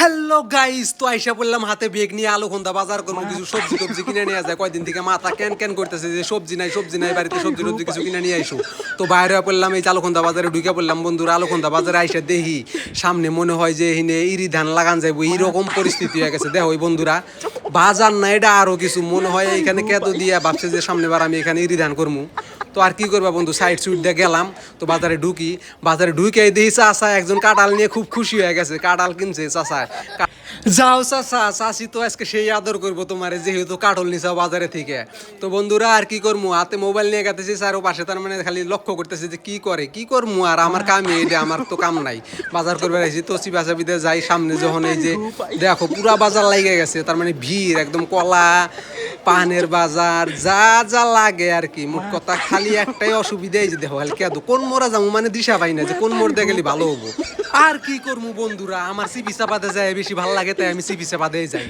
Hello guys, তো আইসা বললাম হাতে বেগ নিয়ে আলুখন্দা বাজার করবো, কিছু সবজি টবজি কিনে নিয়ে যায়। কয়দিন থেকে মাথা ক্যান ক্যান করতেছে যে সবজি নাই বাড়িতে, সবজি টবজি কিছু কিনে নিয়ে আইসো। তো বাইরে পড়লাম, এই আলুখন্দা বাজারে ঢুকে পড়লাম বন্ধুরা। আলুখন্দা বাজারে আইসা দেখি সামনে মনে হয় যে এখানে ইরি ধান লাগান যাইব, এইরকম পরিস্থিতি হয়ে গেছে। দেখো ওই বন্ধুরা, বাজার না এটা আরো কিছু মনে হয় এখানে কেঁদো দিয়া ভাবছে যে সামনে বার আমি এখানে ইরি ধান করবো। তো আর কি করবা বন্ধু, সাইড সুইড দিয়ে গেলাম। তো বাজারে ঢুকে দেখি চাচা একজন কাঁঠাল নিয়ে খুব খুশি হয়ে গেছে, কাঁঠাল কিনছে চাচা। যাও চাচা, চাচি তো আজকে সেই আদর করবো তোমারে, যেহেতু কাঁঠাল নিছাও বাজারে থেকে। তো বন্ধুরা আর কি করবো, হাতে মোবাইল নিয়ে গেতেছি, স্যার ও পাশে তার মানে খালি লক্ষ্য করতেছে যে কি করে, কি করবো। আর আমার কামই এটা, আমার তো কাম নাই, বাজার করবে আইছি। তো চিবাচাবিতে যাই, সামনে যখন এই যে দেখো পুরা বাজার লাগে গেছে, তার মানে ভিড় একদম, কলা পানের বাজার যা যা লাগে আর কি। মোট কথা খালি একটাই অসুবিধা, এই যে দেখো খালি কেদো কোন মোড়া যাবো, মানে দিশা পাই না যে কোন মোড় দিয়ে গেলে ভালো হবো। আর কি করবো বন্ধুরা, আমার চিপি চাপাতে যায় বেশি ভালো লাগে, তাই আমি চিপি চাপাতেই যাই।